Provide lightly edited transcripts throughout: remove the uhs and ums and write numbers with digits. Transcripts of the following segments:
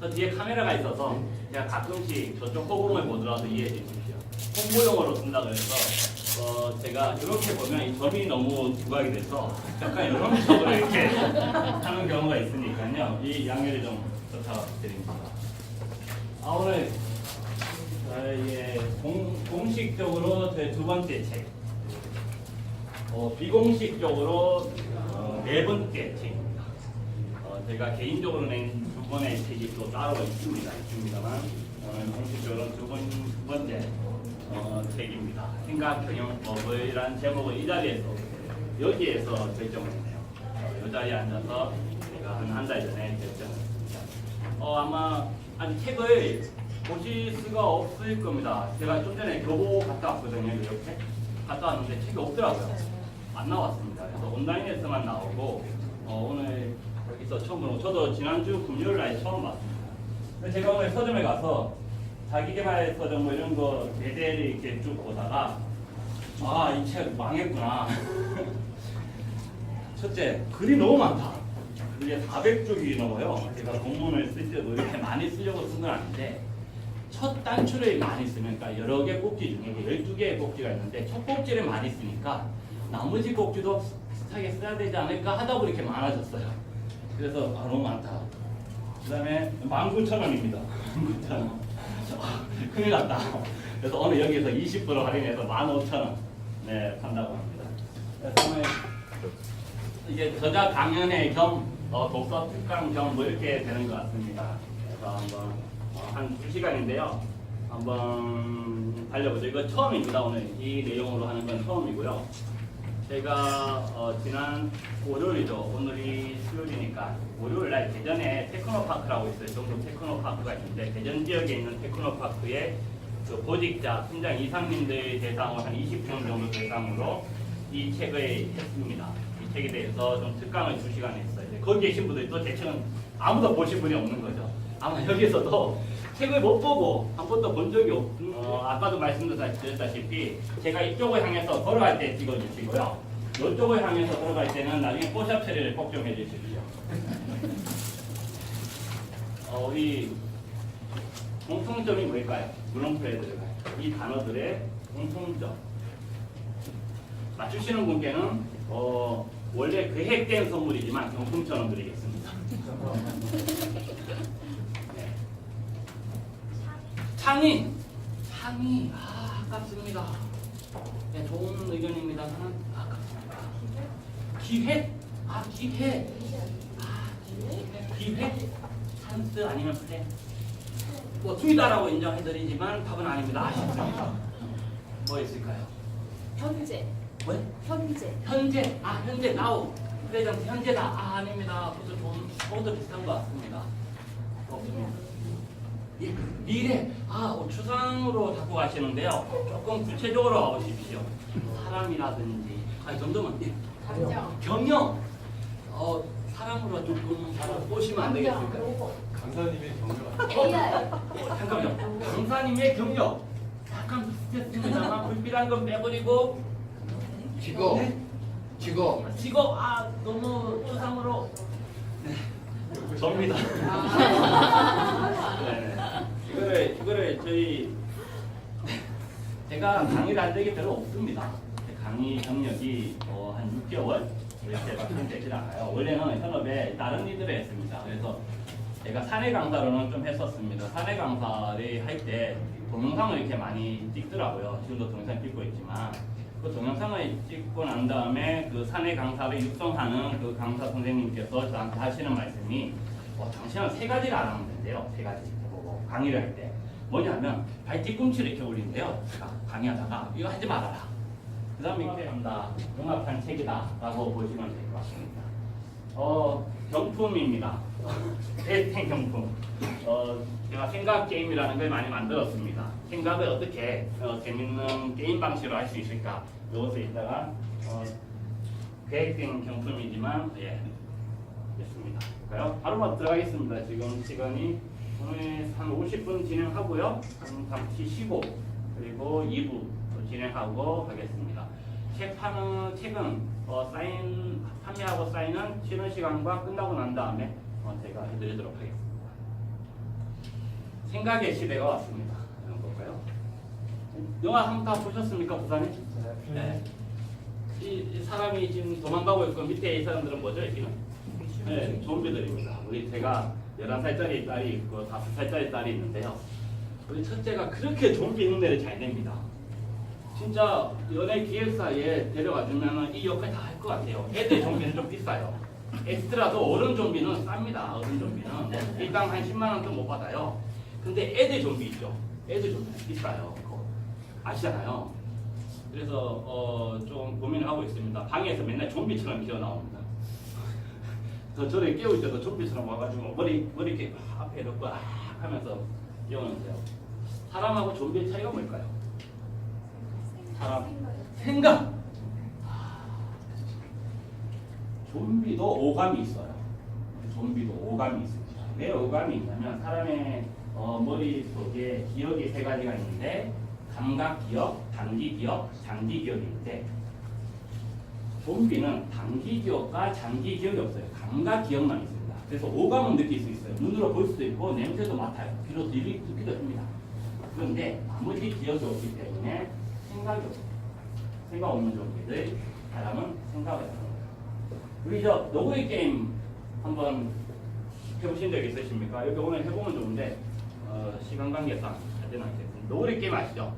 저 뒤에 카메라가 있어서 제가 가끔씩 저쪽 허공을 보더라도 이해해 주십시오. 홍보용어로 쓴다 그래서 제가 이렇게 보면 이 점이 너무 부각이 돼서 약간 이런 쪽으로 이렇게 하는 경우가 있으니까요. 이 양해를 좀 부탁드립니다. 오늘 공식적으로 제 두 번째 책, 비공식적으로 네 번째 책입니다. 제가 개인적으로 낸 두 권의 책이 또 따로 있습니다만 오늘 공식적으로 두 번째 책입니다. 생각경영법이라는 제목을 이 자리에서 여기에서 결정을 했네요. 이 자리에 앉아서 제가 한 달 전에 결정을 했습니다. 아마 아직 책을 보실 수가 없을 겁니다. 제가 좀 전에 교보 갔다 왔거든요. 이렇게 갔다 왔는데 책이 없더라고요. 안 나왔습니다. 그래서 온라인에서만 나오고 오늘 여기서 처음으로 저도 지난주 금요일 날 처음 봤습니다. 제가 오늘 서점에 가서 자기개발 서점 뭐 이런 거 대대를 이렇게 쭉 보다가 이 책 망했구나. 첫째, 글이 너무 많다. 이게 400쪽이 넘어요. 제가 공문을 쓸 때도 이렇게 많이 쓰려고 쓴 건 아닌데 첫 단추를 많이 쓰면 그러니까 여러 개 꼭지 중에 12개의 꼭지가 있는데 첫 꼭지를 많이 쓰니까 나머지 꼭지도 비슷하게 써야 되지 않을까 하다 보니 이렇게 많아졌어요. 그래서 너무 많다. 그 다음에 19,000원입니다. 19,000원. 큰일 났다. 그래서 오늘 여기서 20% 할인해서 15,000원 네, 판다고 합니다. 그래서 오늘 이게 저자 강연회 겸 독서 특강 겸 뭐 이렇게 되는 것 같습니다. 그래서 한번 한 2시간인데요. 한번 달려보죠. 이거 처음입니다. 오늘 이 내용으로 하는 건 처음이고요. 제가 지난 월요일이죠. 오늘이 수요일이니까 월요일날 대전에 테크노파크라고 있어요. 정도 테크노파크가 있는데 대전 지역에 있는 테크노파크에 그 보직자, 팀장 이상님들 대상으로 한 20명 정도 대상으로 이 책을 했습니다. 이 책에 대해서 좀 특강을 2시간 했어요. 거기 계신 분들이 또 제 책은 아무도 보신 분이 없는 거죠. 아마 여기서도 책을 못 보고 한 번도 본 적이 없고 아까도 말씀드렸다시피 제가 이쪽을 향해서 걸어갈 때 찍어주시고요. 이쪽을 향해서 걸어갈 때는 나중에 포샵 처리를 꼭 좀 해주십시오. 우리 공통점이 뭘까요? 문헌풀에 들어가요. 이 단어들의 공통점. 맞추시는 분께는 원래 계획된 선물이지만 경품처럼 드리겠습니다. 네. 창의, 아깝습니다. 네, 좋은 의견입니다만 아깝습니다. 기획, 기획, 찬스 아니면 플랜. 뭐 둘다라고 인정해드리지만 답은 아닙니다. 아쉽습니다. 뭐 있을까요? 현재. 왜? 현재 나우. 프레젠트 현재다. 아닙니다. 그것도 비슷한 것 같습니다. 미래. 추상으로 갖고 가시는데요. 조금 구체적으로 가보십시오. 사람이라든지, 이 정도면 경영. 사람으로 조금 보시면 안 되겠습니까? 강사님의 경력. AI. 잠깐만요. 강사님의 경력. 약간 비슷했습니다만 불필요한 건 빼버리고 직업. 직업 너무 추상으로 접니다. 이거를 저희 제가 강의를 한 적이 별로 없습니다. 강의 경력이 한 6개월 이렇게밖에 되질 않아요. 원래는 현업에 다른 일들을 했습니다. 그래서 제가 사내 강사로는 좀 했었습니다. 사내 강사를 할 때 동영상을 이렇게 많이 찍더라고요. 지금도 동영상 찍고 있지만 그 동영상을 찍고 난 다음에 그 사내 강사를 육성하는 그 강사 선생님께서 저한테 하시는 말씀이 당신은 3가지를 안 하면 된대요. 3가지 보고 강의를 할 때 뭐냐면 발뒤꿈치를 이렇게 올린대요. 제가 강의하다가 이거 하지 말아라. 그 다음에 이렇게 한다. 용합한 책이다 라고 보시면 될 것 같습니다. 경품입니다. 베스트 경품. 제가 생각 게임이라는 걸 많이 만들었습니다. 생각을 어떻게 재밌는 게임 방식으로 할 수 있을까? 이것을 이따가 계획된 경품이지만 됐습니다. 바로 들어가겠습니다. 지금 시간이 오늘 한 50분 진행하고요. 잠시 쉬고 그리고 2부 진행하고 가겠습니다. 책은 판매하고 사인은 쉬는 시간과 끝나고 난 다음에 제가 해드리도록 하겠습니다. 생각의 시대가 왔습니다. 한번 볼까요? 영화 한 번 다 보셨습니까, 부산에? 네. 이 사람이 지금 도망가고 있고 밑에 이 사람들은 뭐죠, 여기는? 네, 좀비들입니다. 우리 제가 11살짜리 딸이 있고 5살짜리 딸이 있는데요. 우리 첫째가 그렇게 좀비 흉내를 잘 냅니다. 진짜 연예 기획사에 데려가주면 이 역할 다 할 것 같아요. 애들 좀비는 좀 비싸요. 엑스트라도 어른 좀비는 쌉니다. 어른 좀비는 일당 한 10만 원도 못 받아요. 근데 애들 좀비 있죠. 애들 좀비는 비싸요. 그거 아시잖아요. 그래서 좀 고민을 하고 있습니다. 방에서 맨날 좀비처럼 기어 나옵니다. 저를 깨울 때도 좀비처럼 와가지고 머리 이렇게 앞에 놓고 하면서 깨우는데요. 사람하고 좀비의 차이가 뭘까요? 사람 생각. 좀비도 오감이 있어요. 좀비도 오감이 있습니다. 왜 오감이 있냐면 사람의 머릿속에 기억이 세 가지가 있는데 감각 기억, 단기 기억, 장기 기억이 있는데 좀비는 단기 기억과 장기 기억이 없어요. 감각 기억만 있습니다. 그래서 오감은 느낄 수 있어요. 눈으로 볼 수도 있고 냄새도 맡아요. 귀로 듣기도 합니다. 그런데 나머지 기억이 없기 때문에 생각이 없어요. 생각 없는 좀비들, 사람은 생각을 합니다. 우리 저 너구리 게임 한번 해보신 적 있으십니까? 여기 오늘 해보면 좋은데 시간 관계상 안 되나 했습니다. 너구리 게임 아시죠?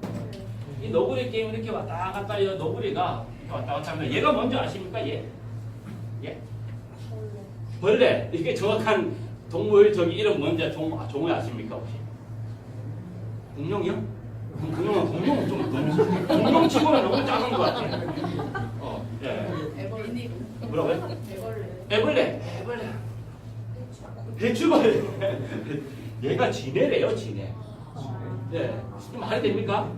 이 너구리 게임 이렇게 왔다 갔다 해요. 너구리가 이렇게 왔다 갔다 하면 얘가 뭔지 아십니까? 얘? 벌레. 이게 정확한 동물 저기 이름 뭔지 종을 아십니까 혹시? 공룡이요? 공룡은 좀 너무 공룡치고는 너무 작은 것 같아요. 예. 애벌레. 뭐라고요? 애벌레. 배추벌레. 얘가 지네래요, 지네. 네, 말이 됩니까?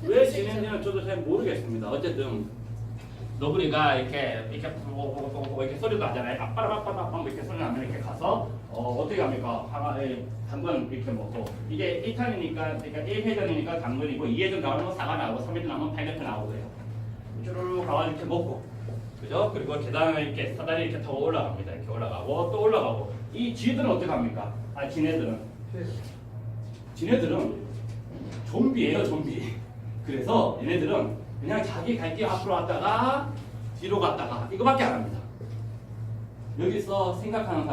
왜 지네인지는 저도 잘 모르겠습니다. 어쨌든 너구리가 이렇게 소리도 나잖아요. 아빠라빠라빠 이렇게 소리 나면 이렇게 가서 어떻게 합니까? 당근 이렇게 먹고 이게 1탄이니까 그러니까 1회전이니까 당근이고 2회전 나오면 4가 나오고 3회전 나오면 파인애플 나오고 그래요. 쭈루루 가와 이렇게 먹고 그죠? 그리고 계단을 이렇게 사다리 이렇게 타고 올라갑니다. 이렇게 올라가고 또 올라가고 이 쥐들은 어떻게 합니까? 지네들은 좀비예요, 좀비. 그래서 얘네들은 그냥 자기 갈 길 앞으로 왔다가 뒤로 갔다가 이거밖에 안 합니다. 여기서 생각하는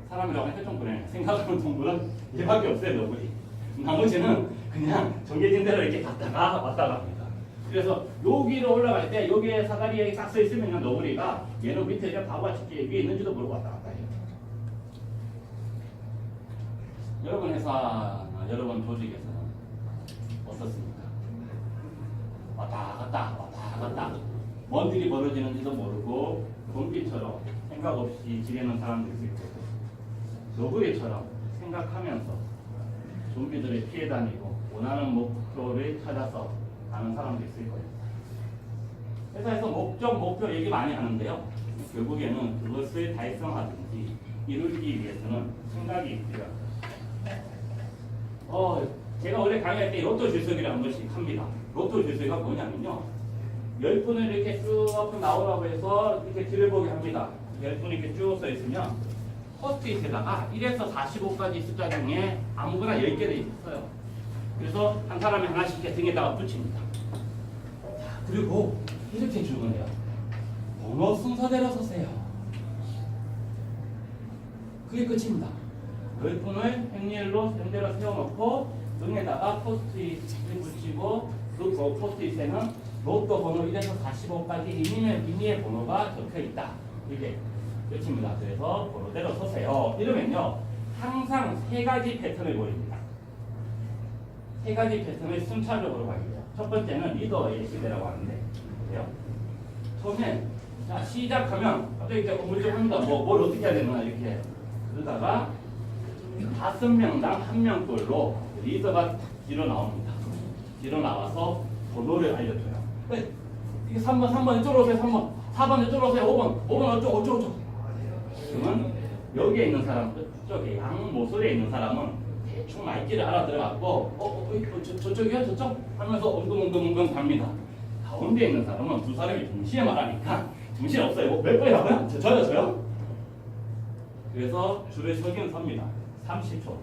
사람이라고 해서 좀 그래요. 생각하는 동물은 얘밖에 없어요, 너구리. 나머지는 그냥 정해진 대로 이렇게 갔다가 왔다가 합니다. 그래서 여기로 올라갈 때 여기에 사다리에 딱 서 있으면 너구리가 얘는 밑에 이제 바보같이 위에 있는지도 모르고 왔다 갔다 해요. 여러분 회사나 여러분 조직에서는 어떻습니까? 왔다 갔다 뭔 일이 벌어지는지도 모르고 좀비처럼 생각 없이 지내는 사람도 있을 거고 너구리처럼 생각하면서 좀비들을 피해 다니고 원하는 목표를 찾아서 가는 사람도 있을 거예요. 회사에서 목표 얘기 많이 하는데요. 결국에는 그것을 달성하든지 이루기 위해서는 생각이 필요합니다. 제가 원래 강의할 때 로또 주석이를 한 번씩 합니다. 로또 주석이가 뭐냐면요. 10분을 이렇게 쭉 앞으로 나오라고 해서 이렇게 뒤를 보게 합니다. 10분이 이렇게 쭉 써 있으면 포스트잇에다가 1에서 45까지 숫자 중에 아무거나 10개를 있어요. 그래서 한 사람이 하나씩 이렇게 등에다가 붙입니다. 자, 그리고 이렇게 주문해요. 번호 순서대로 서세요. 그게 끝입니다. 10분을 행렬로 현대로 세워놓고 등에다가 포스트잇을 붙이고 그 포스트잇에는 로또 번호 1에서 45까지 이미의 번호가 적혀있다. 이게 끝입니다. 그래서 번호대로 서세요. 이러면요. 항상 세 가지 패턴을 보입니다. 세 가지 패턴을 순차적으로 가기죠. 첫 번째는 리더의 시대라고 하는데 보세요. 처음에 자 시작하면 갑자기 이렇게 물적합니다. 뭘 어떻게 해야 되나 이렇게 그러다가 5명당 1명꼴로 리더가 뒤로 나옵니다. 뒤로 나와서 번호를 알려줘요. 이게 3번 이쪽으로 오세요. 3번 4번 이쪽으로 오세요. 5번 어쩌고 그러면 여기에 있는 사람 저쪽에 양모서리에 있는 사람은 대충 말귀를 알아들어갖고 저쪽이요? 저쪽? 하면서 엉금엉금 갑니다. 가운데 있는 사람은 두 사람이 동시에 말하니까 정신 없어요. 몇 번이라고요? 저요? 그래서 줄을 서긴 섭니다. 30초.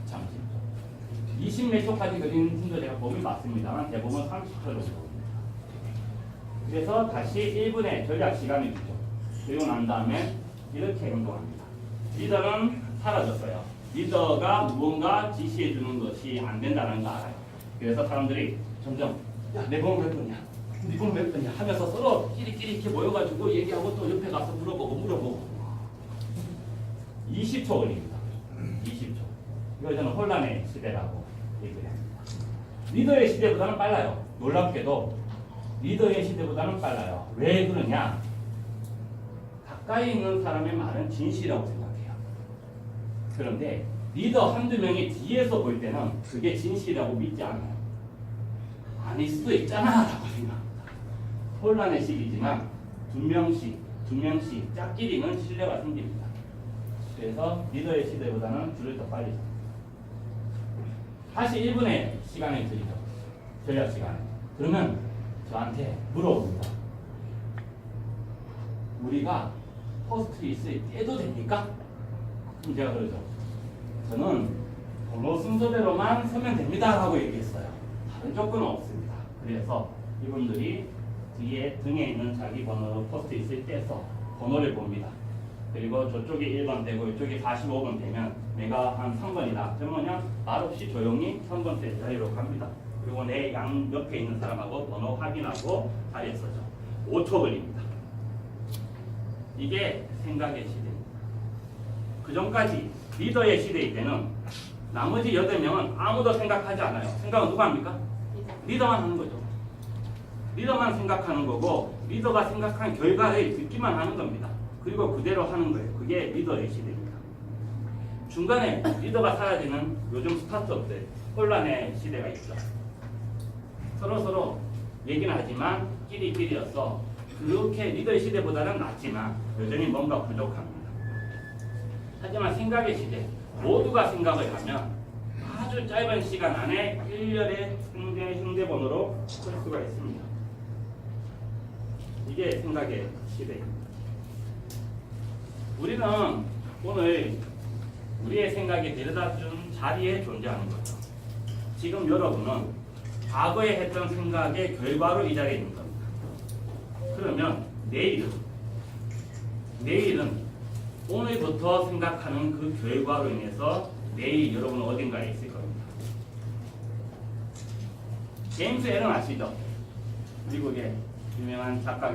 자, 30초. 20몇 초까지 그리는 팀도 제가 보면 맞습니다만 대부분 30초 정도. 그래서 다시 1분의 전략 시간을 주죠. 그리고 난 다음에 이렇게 행동합니다. 리더는 사라졌어요. 리더가 무언가 지시해 주는 것이 안 된다는 거 알아요. 그래서 사람들이 점점 야, 내 번호 몇 번이야? 네 번호 몇 번이야? 하면서 서로 끼리끼리 이렇게 모여가지고 얘기하고 또 옆에 가서 물어보고 20초 걸립니다. 20초. 이걸 저는 혼란의 시대라고 얘기를 합니다. 리더의 시대보다는 빨라요. 놀랍게도 리더의 시대보다는 빨라요. 왜 그러냐? 가까이 있는 사람의 말은 진실이라고 생각해요. 그런데 리더 한두 명이 뒤에서 볼 때는 그게 진실이라고 믿지 않아요. 아닐 수도 있잖아 라고 생각합니다. 혼란의 시기지만 두 명씩 짝끼리는 신뢰가 생깁니다. 그래서 리더의 시대보다는 줄을 더 빨리 잡니다. 다시 1분의 시간을 드리죠. 전략 시간에. 그러면 저한테 물어봅니다. 우리가 포스트잇을 떼도 됩니까? 그럼 제가 그러죠. 저는 번호 순서대로만 서면 됩니다 라고 얘기했어요. 다른 조건은 없습니다. 그래서 이분들이 뒤에 등에 있는 자기 번호로 포스트잇을 떼서 번호를 봅니다. 그리고 저쪽이 1번 되고 이쪽이 45번 되면 내가 한 3번이다. 그러면 말없이 조용히 3번째 자리로 갑니다. 그리고 내 양 옆에 있는 사람하고 번호 확인하고 자리에 서죠. 5초 걸립니다. 이게 생각의 시대입니다. 그 전까지 리더의 시대일 때는 나머지 8명은 아무도 생각하지 않아요. 생각은 누가 합니까? 리더만 하는 거죠. 리더만 생각하는 거고 리더가 생각한 결과를 듣기만 하는 겁니다. 그리고 그대로 하는 거예요. 그게 리더의 시대입니다. 중간에 리더가 사라지는 요즘 스타트업들 혼란의 시대가 있죠. 서로 얘기는 하지만 끼리끼리여서 그렇게 리더의 시대보다는 낫지만 여전히 뭔가 부족합니다. 하지만 생각의 시대, 모두가 생각을 하면 아주 짧은 시간 안에 일렬의 형제번호로 쓸 수가 있습니다. 이게 생각의 시대입니다. 우리는 오늘 우리의 생각이 데려다준 자리에 존재하는 거죠. 지금 여러분은 과거에 했던 생각의 결과로 이 자리에 있는 겁니다. 그러면 내일은 오늘부터 생각하는 그 결과로 인해서 내일 여러분은 어딘가에 있을 겁니다. 제임스 앨런 아시죠? 미국의 유명한 작가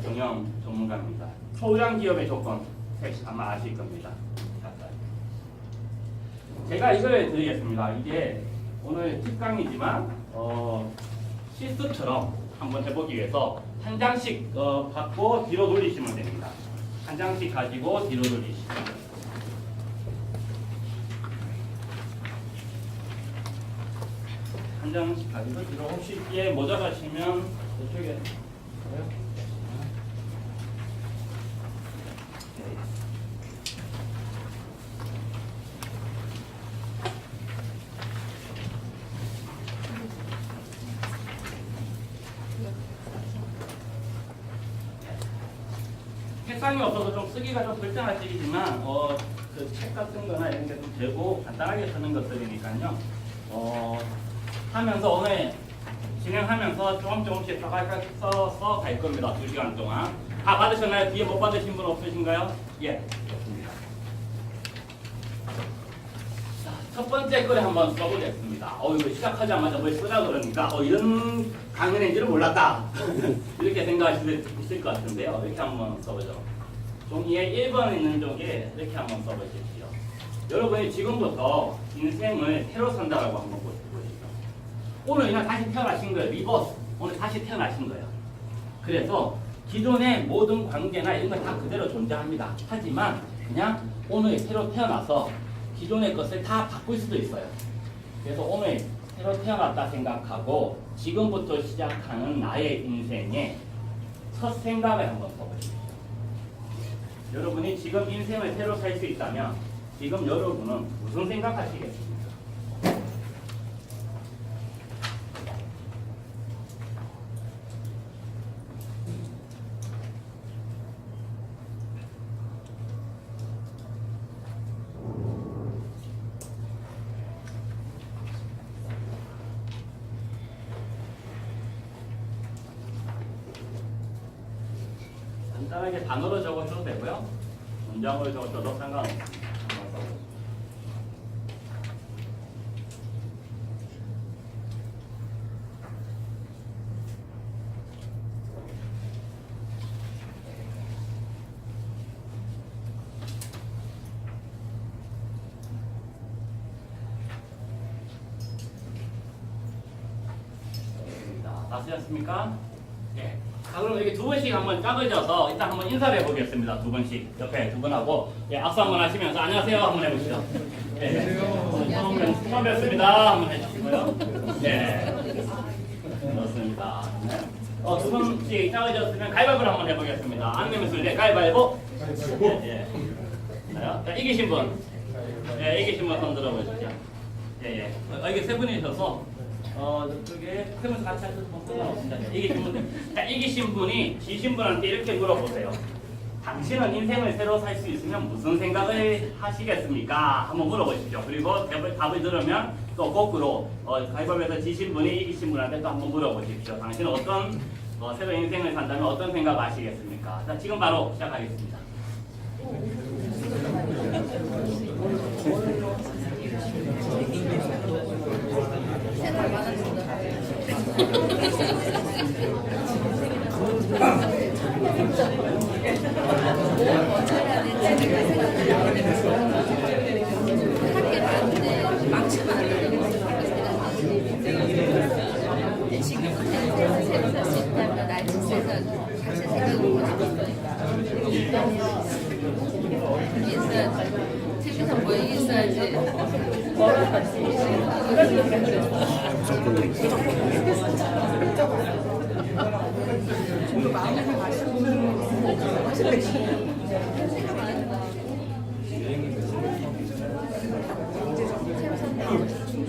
경영 전문가입니다. 초장 기업의 조건 아마 아실 겁니다. 제가 이걸 드리겠습니다. 이게 오늘 특강이지만 실습처럼 한번 해보기 위해서 한 장씩 받고 뒤로 돌리시면 됩니다. 한 장씩 가지고 뒤로 돌리시면 됩니다. 한 장씩 가지고 뒤로 혹시 뒤에 모자라시면 이쪽에 책상이 없어서 좀 쓰기가 좀 불편하시지만 그 책 같은 거나 이런 게 좀 되고 간단하게 쓰는 것들이니까요. 하면서 오늘 진행하면서 조금씩 써서 갈 겁니다. 2시간 동안. 다 받으셨나요? 뒤에 못 받으신 분 없으신가요? 예. 좋습니다. 자, 첫 번째 글에 한번 써보겠습니다. 이거 시작하자마자 뭘 쓰라 그러니까 이런 강연인 줄은 몰랐다. 이렇게 생각하실 수 있을 것 같은데요. 이렇게 한번 써보죠. 종이에 1번 있는 쪽에 이렇게 한번 써보십시오. 여러분이 지금부터 인생을 새로 산다라고 한번 보시죠. 오늘 그냥 다시 태어나신 거예요. 리버스. 오늘 다시 태어나신 거예요. 그래서 기존의 모든 관계나 이런 건 다 그대로 존재합니다. 하지만 그냥 오늘 새로 태어나서 기존의 것을 다 바꿀 수도 있어요. 그래서 오늘 새로 태어났다 생각하고 지금부터 시작하는 나의 인생의 첫 생각을 한번 써보십시오. 여러분이 지금 인생을 새로 살 수 있다면 지금 여러분은 무슨 생각하시겠습니까? 간단하게 단어로 적어줘도 되고요. 문장으로 적어줘도 상관없습니다. 다 쓰셨습니까? 예. 자, 그럼 여기 두 분씩 한번 짝으셔서 일단 한번 인사를 해보겠습니다. 두 분씩 옆에 두 분하고 예, 악수 한번 하시면서 안녕하세요 한번 해보시죠. 예. 처음 뵙습니다 한번 해주시고요. 예. 그렇습니다. 두 분씩 짝으셨으면 가위바위보를 한번 해보겠습니다. 안 내면 쓸 때 가위바위보. 예. 자, 이기신 분. 예, 이기신 분 손 들어보시죠. 예, 예. 이게 세 분이셔서 저쪽에 세 분서 같이 하셔도 상관없습니다. 이기신 분이 지신 분한테 이렇게 물어보세요. 당신은 인생을 새로 살 수 있으면 무슨 생각을 하시겠습니까? 한번 물어보십시오. 그리고 답을 들으면 또 거꾸로 가위바위보에서 지신 분이 이기신 분한테 또 한번 물어보십시오. 당신은 어떤 새로 인생을 산다면 어떤 생각 하시겠습니까? 자, 지금 바로 시작하겠습니다. TV에서 뭐 있어야지.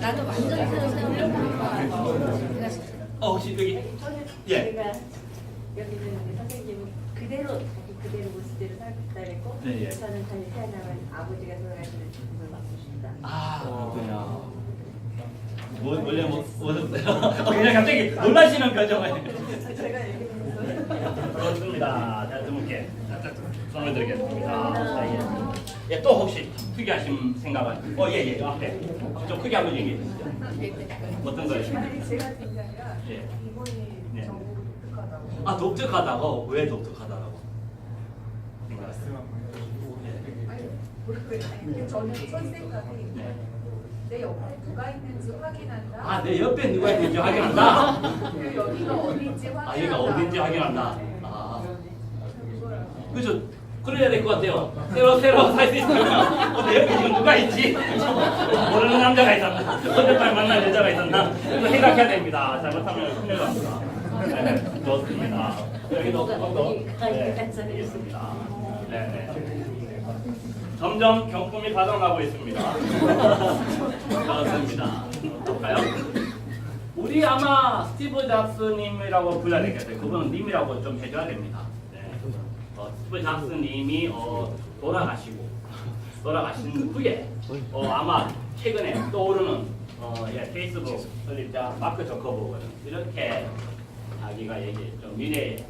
나도 완전 새로 생각한 거야. 혹시 여기 예. 제가 여기는 선생님 그대로 자기 그대로 모습대로 살겠다 그랬고 네, 예. 저는 저희 태어나면 아버지가 돌아가시는 기분을 받고 싶다. 그렇군요. 원래 오셨어요? 그냥 갑자기 놀라시는 표정을. 제가 얘기했어요. 그렇습니다. 자, 두 분께 선물 드리겠습니다. 자, 예. 예, 또 혹시 특이하신 생각은? 예, 예, 앞에. 좀 크게 한번 얘기해 주시죠. 어떤 거예요? 아니 제가 듣는 게 아니라 예. 이번이 네. 정보가 독특하다고. 독특하다고? 왜 독특하다라고 생각하세요? 아니 모르겠어요. 저는 첫 생각이 네. 내 옆에 누가 있는지 확인한다. 내 옆에 누가 있는지 확인한다? 그리고 여기가 어디인지 확인한다. 여기가 어딘지 확인한다. 네. 그거라고. 그죠? 그래야 될 것 같아요. 새로 살 수 있으면 내 옆에 지금 누가 있지? 모르는 남자가 있었나? 어젯밤에 만난 여자가 있었나? 이거 생각해야 됩니다. 잘못하면 큰일 납니다. 네, 좋습니다. 여기도 조금더 있습니다. 네. 점점 경품이 가져가고 있습니다. 그렇습니다. 볼까요? 우리 아마 스티브 잡스님이라고 불러야 되겠어요. 그분은 님이라고 좀 해줘야 됩니다. 스티브 잡스님이 돌아가신 후에 아마 최근에 떠오르는 페이스북 설립자 마크 저커버그는 이렇게 자기가 얘기했죠. 미래에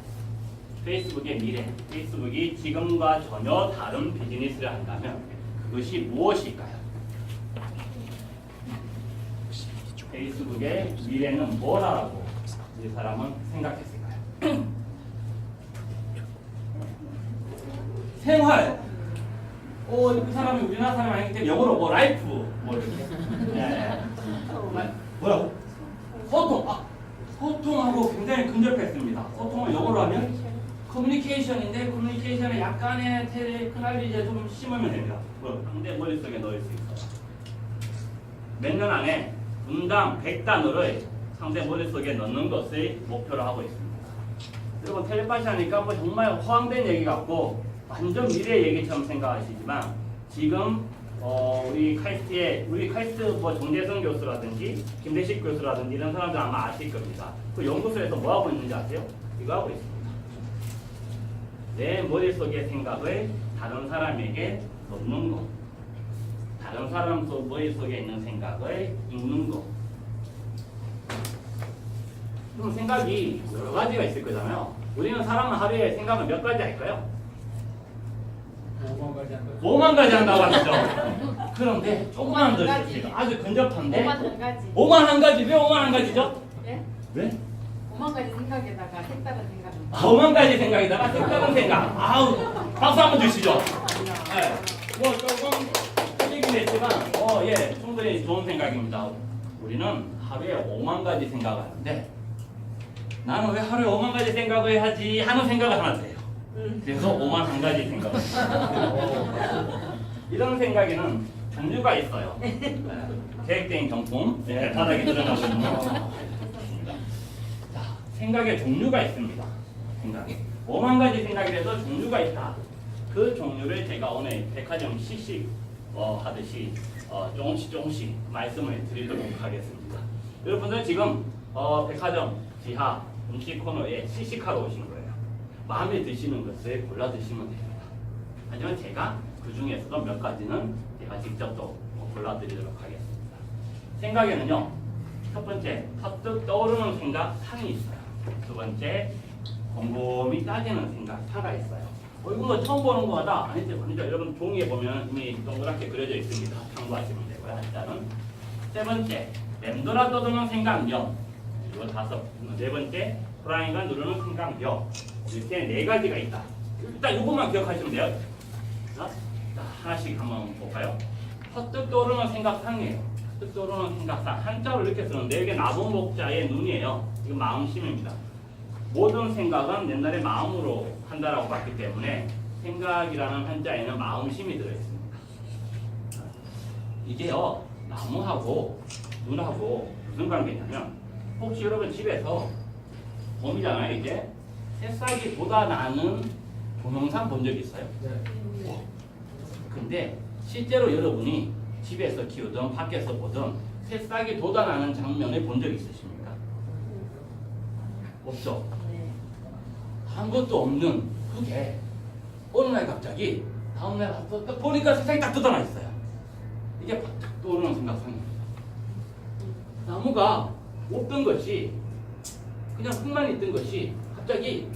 페이스북의 미래, 페이스북이 지금과 전혀 다른 비즈니스를 한다면 그것이 무엇일까요? 페이스북의 미래는 뭐라고 이 사람은 생각했을까요? 생활. 그 사람이 우리나라 사람이 아니기 때문에 영어로 라이프 뭐라고? 소통. 소통하고 굉장히 근접했습니다. 소통을 영어로 하면 커뮤니케이션인데 커뮤니케이션에 약간의 테크놀로지에 좀 심으면 됩니다. 상대 머릿속에 넣을 수 있어요. 몇 년 안에 분당 100단어를 상대 머릿속에 넣는 것을 목표로 하고 있습니다. 여러분 텔레파시 하니까 뭐 정말 허황된 얘기 같고 완전 미래 얘기처럼 생각하시지만 지금 우리 카이스트 정재승 교수라든지 김대식 교수라든지 이런 사람들 아마 아실 겁니다. 그 연구소에서 뭐 하고 있는지 아세요? 이거 하고 있습니다. 내 머릿속의 생각을 다른 사람에게 넣는 거, 다른 사람 머릿속에 있는 생각을 읽는 거. 그럼 생각이 여러 가지가 있을 거잖아요. 우리는 사람은 하루에 생각을 몇 가지 할까요? 5만 가지 한 거. 5만 가지 한다고 하죠. 그런데 조금만 더 있어요. 아주 근접한데 5만 한 가지. 5만 한 가지. 왜 5만 한 가지죠? 예? 왜? 5만 가지 생각에다가 색다른 생각은. 5만 가지 생각이다가 색다른 생각. 아우, 박수 한번 주시죠. 네. 뭐 조금 틀리긴 했지만, 예, 충분히 좋은 생각입니다. 우리는 하루에 5만 가지 생각을 하는데, 나는 왜 하루에 5만 가지 생각을 해야지 하는 생각을 하나 돼요. 그래서 5만 한 가지 생각을 해요. 이런 생각에는 종류가 있어요. 네. 계획된 경품, 네, 바닥에 드러나고 있는 거. 자, 생각에 종류가 있습니다. 생각에 5만 가지 생각이라도 종류가 있다. 그 종류를 제가 오늘 백화점 시식 하듯이 조금씩 말씀을 드리도록 하겠습니다. 여러분들 지금 백화점 지하 음식 코너에 시식하러 오신 거예요. 마음에 드시는 것을 골라 드시면 됩니다. 하지만 제가 그 중에서도 몇 가지는 제가 직접 또 골라 드리도록 하겠습니다. 생각에는요, 첫 번째 퍼뜩 떠오르는 생각 상이 있어요. 두 번째 곰곰이 따지는 생각 사가 있어요. 이거 뭐 처음 보는 거다. 아니죠. 여러분 종이에 보면 이미 동그랗게 그려져 있습니다. 참고하시면 되고요. 일단은 세 번째 맴돌아 떠도는 생각 영. 그리고 네 번째 호랑이가 누르는 생각 영. 이렇게 네 가지가 있다. 일단 이것만 기억하시면 돼요. 자, 하나씩 한번 볼까요? 퍼뜩 떠오르는 생각상이에요. 퍼뜩 떠오르는 생각상. 한자로 이렇게 쓰는데 이게 나본목자의 눈이에요. 이거 마음심입니다. 모든 생각은 옛날에 마음으로 한다라고 봤기 때문에 생각이라는 한자에는 마음심이 들어있습니다. 이게요, 나무하고 눈하고 무슨 관계냐면, 혹시 여러분 집에서 봄이잖아요, 이제 새싹이 돋아나는 동영상 본 적 있어요? 네. 근데 실제로 여러분이 집에서 키우든 밖에서 보든 새싹이 돋아나는 장면을 본 적 있으십니까? 없죠? 아무것도 없는 그게 어느 날 갑자기 다음날 와서 딱 보니까 세상이 딱 돋아나 있어요. 이게 팍 떠오르는 생각상입니다. 나무가 없던 것이 그냥 흙만 있던 것이 갑자기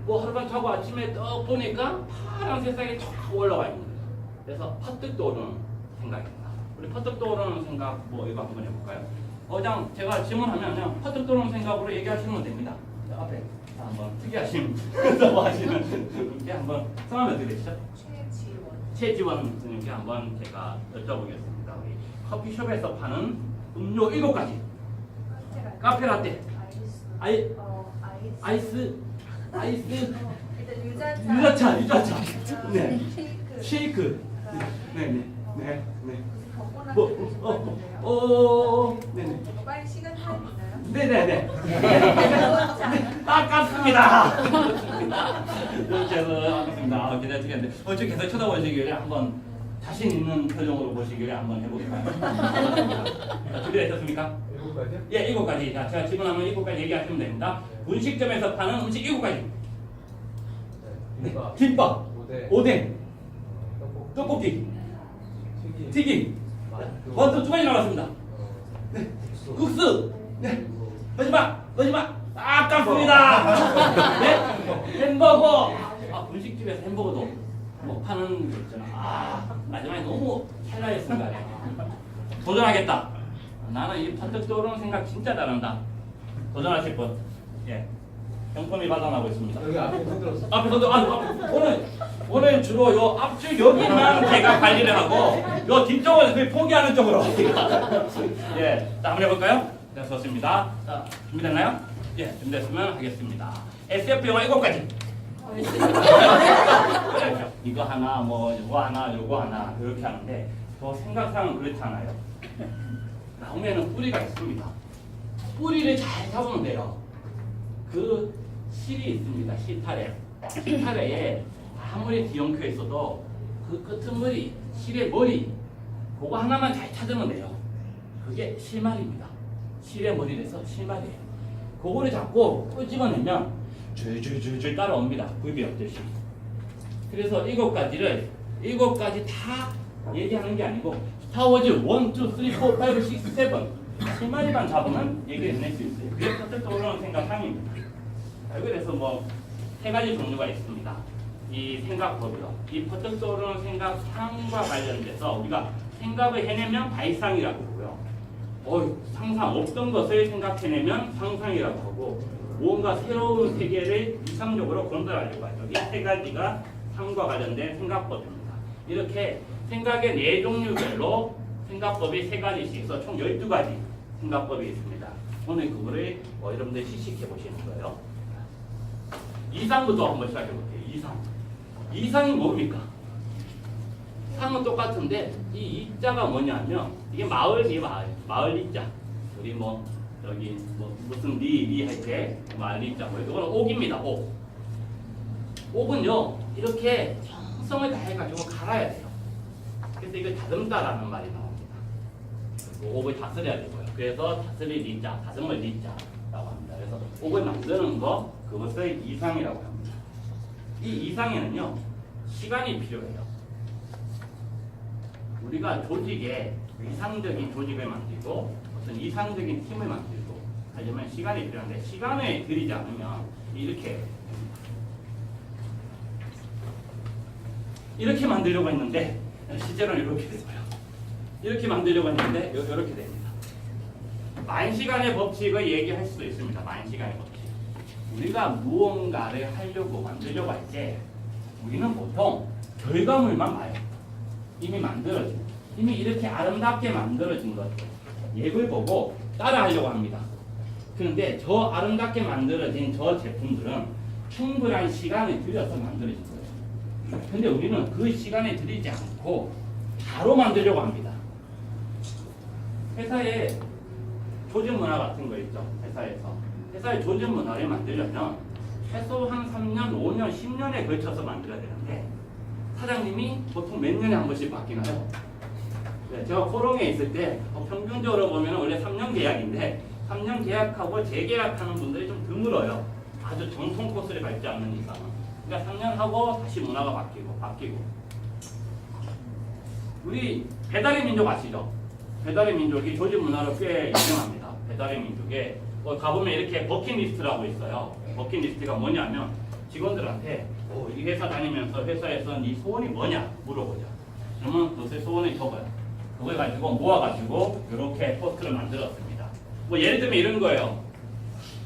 뭐 하룻밤 자고 아침에 떡 보니까 파란 세상이 쫙 올라와 있는 거예요. 그래서 퍼뜩 떠오르는 생각입니다. 우리 퍼뜩 떠오르는 생각 뭐 이거 한번 해볼까요? 그냥 제가 질문하면 그냥 퍼뜩 떠오르는 생각으로 얘기하시면 됩니다. 앞에 한번 특이하신 뭐 하시는 분께 한번 성함을 어떻게 되시죠? 최지원 선생님께 한번 제가 여쭤보겠습니다. 우리 커피숍에서 파는 음료 7가지. 카페라떼, 아이스, 유자차, 네, 쉐이크, 네. 네네. 빨리 시간 타임 있나요? 네네네. 아깝습니다. 죄송합니다. 기다리겠는데 어째 계속 쳐다보시길래 한번 자신 있는 표정으로 보시길래 한번 해볼까요? 준비되셨습니까? 7가지요? 예, 7가지. 자, 제가 질문하면 7가지 얘기하시면 됩니다. 분식점에서 파는 음식 7가지. 네. 김밥, 오뎅, 떡볶이, 떡볶이, 튀김. 먼저 2가지 남았습니다. 네, 국수. 네. 마지막. 아깝습니다. 네, 햄버거. 분식집에서 햄버거도 뭐 파는 거 있잖아. 마지막에 너무 찰나였습니다. 도전하겠다. 나는 이 퍼뜩 떠오르는 생각 진짜 잘한다. 도전하실 분. 예. 경품이 받아나고 있습니다. 여기 앞에 흔들었어. 앞에 오늘 주로 요 앞쪽 여기만 제가 관리를 하고 요 뒤쪽은 거의 포기하는 쪽으로. 예, 자 한번 해볼까요? 네, 좋습니다. 자, 준비됐나요? 예, 준비됐으면 하겠습니다. SF 영화 7가지. 이거 하나, 뭐 이거 하나, 요거 하나 이렇게 하는데 저 생각상은 그렇잖아요. 나무에는 뿌리가 있습니다. 뿌리를 잘 잡으면 돼요. 그 실이 있습니다. 실타래에 아무리 뒤엉켜 있어도 그 끄트머리, 실의 머리 그거 하나만 잘 찾으면 돼요. 그게 실말입니다. 실의 머리라서 실말이에요. 그거를 잡고 끄집어내면 줄줄줄줄 따라옵니다. 굴비 없듯이. 그래서 7가지 다 얘기하는 게 아니고 스타워즈 1, 2, 3, 4, 5, 6, 7 실마리만 잡으면 얘기를 해낼 수 있어요. 그게 퍼뜩 떠오르는 생각상입니다. 그래서 뭐 세 가지 종류가 있습니다. 이 생각법이요. 이 퍼뜩 떠오르는 생각상과 관련돼서 우리가 생각을 해내면 발상이라고 하고요. 상상 없던 것을 생각해내면 상상이라고 하고 무언가 새로운 세계를 이상적으로 건설하려고 하죠. 이 세 가지가 상과 관련된 생각법입니다. 이렇게 생각의 네 종류별로 생각법이 세 가지씩 있어 총 12가지 생각법이 있습니다. 오늘 그거를 여러분들 시식해 보시는 거예요. 이상부터 한번 시작해 볼게요. 이상이 뭡니까? 상은 똑같은데 이 이자가 뭐냐면 이게 마을 이자. 우리 뭐 여기 뭐 무슨 리 할 때 마을 이자고 이거는 옥입니다. 옥은요 이렇게 정성을 다해가지고 갈아야 돼요. 그래서 이걸 다듬다라는 말이 나옵니다. 옥을 다스려야 되고요. 그래서 다스릴 이자, 다듬을 이자라고 합니다. 그래서 옥을 만드는 거 그것을 이상이라고 합니다. 이 이상에는요 시간이 필요해요. 우리가 조직에 이상적인 조직을 만들고 어떤 이상적인 팀을 만들고 하려면 시간이 필요한데 시간을 들이지 않으면 이렇게 만들려고 했는데 실제로는 이렇게 됐어요. 이렇게 만들려고 했는데 이렇게 됩니다. 만시간의 법칙을 얘기할 수도 있습니다. 만시간의 법칙. 우리가 무언가를 하려고 만들려고 할 때 우리는 보통 결과물만 봐요. 이미 만들어진, 이미 이렇게 아름답게 만들어진 것들 예를 보고 따라하려고 합니다. 그런데 저 아름답게 만들어진 저 제품들은 충분한 시간을 들여서 만들어진 거예요. 근데 우리는 그 시간을 들이지 않고 바로 만들려고 합니다. 회사에 조직 문화 같은 거 있죠. 회사의 조직 문화를 만들려면 최소 한 3년, 5년, 10년에 걸쳐서 만들어야 되는데 사장님이 보통 몇 년에 한 번씩 바뀌나요? 네, 제가 포럼에 있을 때 평균적으로 보면 원래 3년 계약인데 3년 계약하고 재계약하는 분들이 좀 드물어요. 아주 정통 코스를 밟지 않는 이상은. 그러니까 3년 하고 다시 문화가 바뀌고. 우리 배달의 민족 아시죠? 배달의 민족이 조직 문화로 꽤 유명합니다. 배달의 민족에 가보면 이렇게 버킷리스트라고 있어요. 버킷리스트가 뭐냐면 직원들한테 이 회사 다니면서 회사에서 네 소원이 뭐냐 물어보죠. 그러면 그것을 소원을 적어요. 그걸 가지고 모아가지고 이렇게 포스트를 만들었습니다. 뭐 예를 들면 이런 거예요.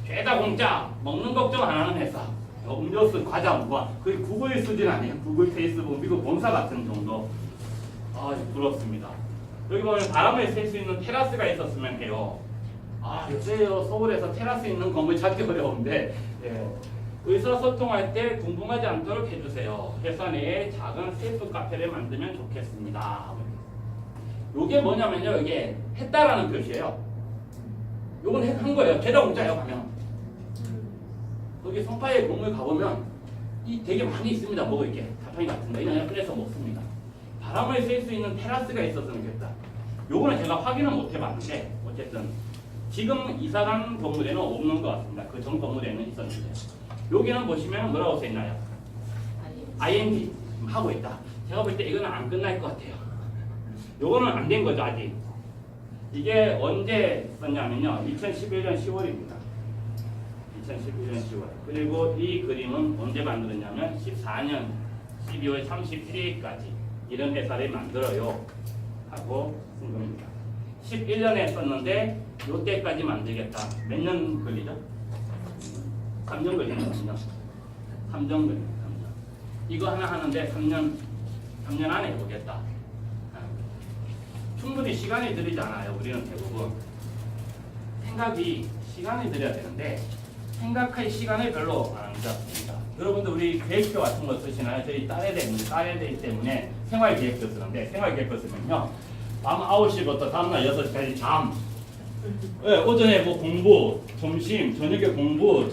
죄다 공짜, 먹는 걱정 안 하는 회사. 음료수, 과자, 무한. 그게 구글 수준 아니에요. 구글, 페이스북, 미국 본사 같은 정도. 부럽습니다. 여기 보면 바람을 쐴 수 있는 테라스가 있었으면 해요. 요새 서울에서 테라스 있는 건물 찾기 어려운데 의사소통할 때 궁금하지 않도록 해주세요. 회사 내에 작은 셀프 카페를 만들면 좋겠습니다. 요게 뭐냐면요, 이게 했다라는 뜻이에요. 요건 한 거예요. 죄다 공짜예요. 가면 거기 송파에 건물 가보면 되게 많이 있습니다. 먹을 게 가판이 같은데 그냥 꺼내서 먹습니다. 바람을 쐴 수 있는 테라스가 있었으면 좋겠다. 요거는 제가 확인은 못 해봤는데 어쨌든 지금 이사간 건물에는 없는 것 같습니다. 그 전 건물에는 있었는데 여기는 보시면 뭐라고 써있나요? ING 하고 있다. 제가 볼 때 이거는 안 끝날 것 같아요. 요거는 안 된 거죠 아직. 이게 언제 썼냐면요 2011년 10월입니다. 2011년 10월. 그리고 이 그림은 언제 만들었냐면 14년 12월 31일까지 이런 회사를 만들어요 하고 쓴 겁니다. 11년에 썼는데 요때까지 만들겠다. 몇 년 걸리죠? 3년 걸리네요. 3년 걸립니다. 3년. 이거 하나 하는데 3년 안에 해보겠다. 충분히 시간이 들이지 않아요. 우리는 대부분 생각이 시간이 들여야 되는데 생각할 시간을 별로 안 잡습니다. 여러분들 우리 계획표 같은 거 쓰시나요? 저희 딸에 되기 때문에 생활 계획표 쓰는데 생활 계획표 쓰면요 밤 9시부터 다음날 6시까지 잠. 네, 오전에 뭐 공부, 점심, 저녁에 공부.